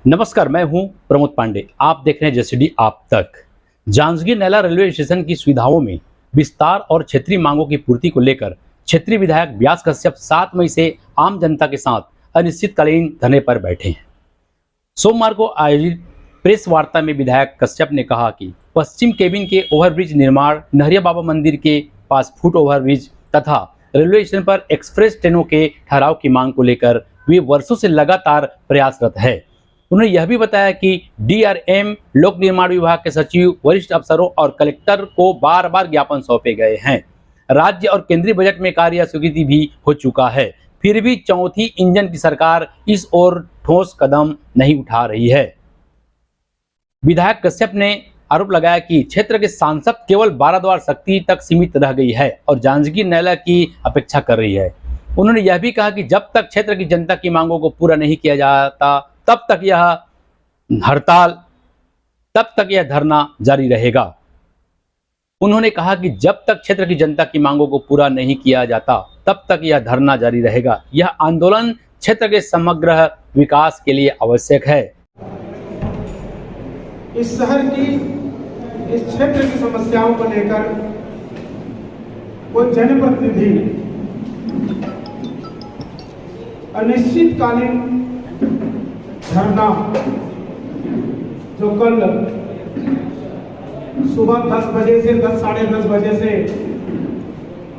नमस्कार, मैं हूं प्रमोद पांडे। आप देख रहे हैं जेसीडी आप तक। जांजगीर नैला रेलवे स्टेशन की सुविधाओं में विस्तार और क्षेत्रीय मांगों की पूर्ति को लेकर क्षेत्रीय विधायक व्यास कश्यप 7 मई से आम जनता के साथ अनिश्चितकालीन धरने पर बैठे हैं। सोमवार को आयोजित प्रेस वार्ता में विधायक कश्यप ने कहा कि पश्चिम केबिन के ओवरब्रिज निर्माण, नहरिया बाबा मंदिर के पास फुट ओवरब्रिज तथा रेलवे स्टेशन पर एक्सप्रेस ट्रेनों के ठहराव की मांग को लेकर वे वर्षों से लगातार प्रयासरत है। उन्होंने यह भी बताया कि डीआरएम, लोक निर्माण विभाग के सचिव, वरिष्ठ अफसरों और कलेक्टर को बार बार ज्ञापन सौंपे गए हैं। राज्य और केंद्रीय बजट में कार्य स्वीकृति भी हो चुका है, फिर भी चौथी इंजन की सरकार इस ओर ठोस कदम नहीं उठा रही है। विधायक कश्यप ने आरोप लगाया कि क्षेत्र के सांसद केवल बाराद्वार शक्ति तक सीमित रह गई है और जांजगीर नैला की अपेक्षा कर रही है। उन्होंने यह भी कहा कि जब तक क्षेत्र की जनता की मांगों को पूरा नहीं किया जाता तब तक यह हड़ताल, तब तक यह धरना जारी रहेगा। उन्होंने कहा कि जब तक क्षेत्र की जनता की मांगों को पूरा नहीं किया जाता तब तक यह धरना जारी रहेगा। यह आंदोलन क्षेत्र के समग्र विकास के लिए आवश्यक है। इस शहर की, इस क्षेत्र की समस्याओं को लेकर कोई जनप्रतिनिधि अनिश्चितकालीन धरना जो कल सुबह 10 बजे से 10 साढ़े 10 बजे से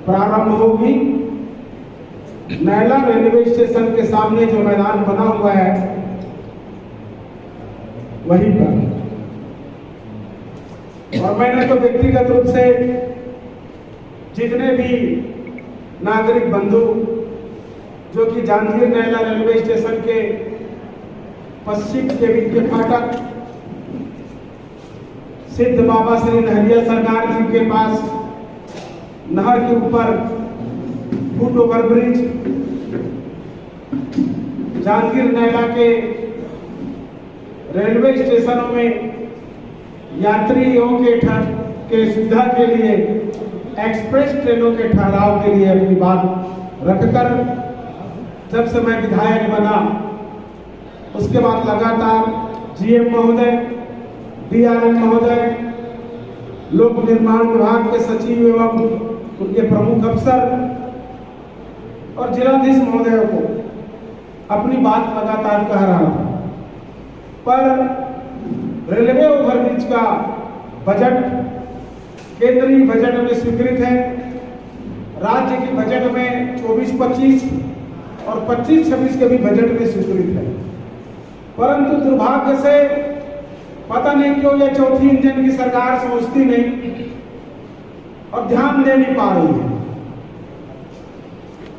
प्रारंभ होगी, नैला रेलवे स्टेशन के सामने जो मैदान बना हुआ है वहीं पर। और मैंने तो व्यक्तिगत रूप से जितने भी नागरिक बंधु जो कि जांजगीर नैला रेलवे स्टेशन के पश्चिम केबिन के फाटक सिद्ध बाबा श्री नहरिया सरकार जी के पास नहर के ऊपर फुट ओवरब्रिज, जांजगीर नैला के रेलवे स्टेशनों में यात्रियों के सुविधा के लिए एक्सप्रेस ट्रेनों के ठहराव के लिए अपनी बात रखकर जब से मैं विधायक बना उसके बाद लगातार जीएम महोदय, डीआरएम महोदय, लोक निर्माण विभाग के सचिव एवं उनके प्रमुख अफसर और जिलाधीश महोदय को अपनी बात लगातार कह रहा था, पर रेलवे ओवरब्रिज का बजट केंद्रीय बजट में स्वीकृत है। राज्य की बजट में 24-25 और 25-26 के भी बजट में स्वीकृत है, परंतु दुर्भाग्य से पता नहीं क्यों यह चौथी इंजन की सरकार सोचती नहीं और ध्यान दे नहीं पा रही है।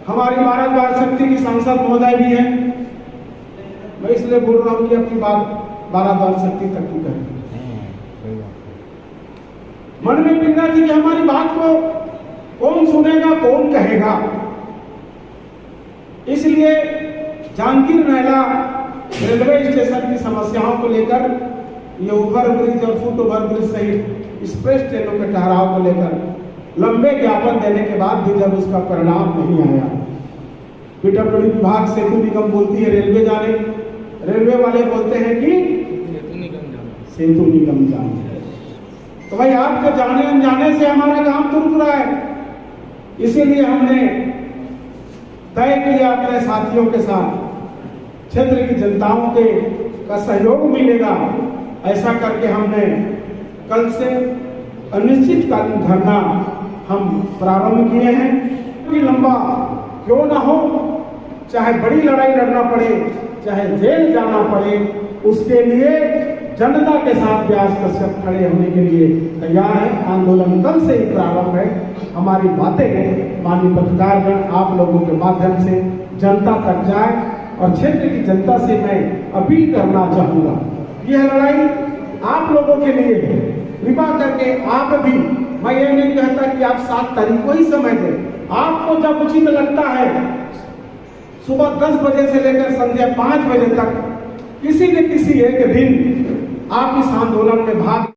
हमारी बाराद्वार शक्ति की सांसद महोदय भी है, मैं इसलिए बोल रहा हूं कि अपनी बात बाराद्वार शक्ति तक की करें। मन में पीड़ा थी कि हमारी बात को कौन सुनेगा, कौन कहेगा। इसलिए जांजगीर नैला रेलवे स्टेशन की समस्याओं को लेकर ये ओवरब्रिज और फुट ओवरब्रिज सहित एक्सप्रेस ट्रेनों के ठहराव को लेकर लंबे ज्ञापन देने के बाद भी जब उसका परिणाम नहीं आया, पीडब्ल्यूडी विभाग सेतु निगम बोलती है रेलवे जाने, रेलवे वाले बोलते हैं कि सेतु निगम जाने। तो भाई आपके जाने अनजाने से हमारा काम तो रुक रहा है। इसीलिए हमने तय किया अपने साथियों के साथ, क्षेत्र की जनताओं के का सहयोग मिलेगा, ऐसा करके हमने कल से अनिश्चितकालीन धरना हम प्रारंभ किए हैं। कि लंबा क्यों ना हो, चाहे बड़ी लड़ाई लड़ना पड़े, चाहे जेल जाना पड़े, उसके लिए जनता के साथ व्यास कश्यप खड़े होने के लिए तैयार है। आंदोलन कल से ही प्रारंभ है। हमारी बातें माननीय पत्रकारगण आप लोगों के माध्यम से जनता तक जाए और क्षेत्र की जनता से मैं अपील करना चाहूंगा, यह लड़ाई आप लोगों के लिए है। कृपा करके आप भी, मैं ये नहीं कहता कि आप 7 तारीख को ही समय दें, आपको जब उचित लगता है सुबह 10 बजे से लेकर संध्या 5 बजे तक किसी न किसी एक दिन आप इस आंदोलन में भाग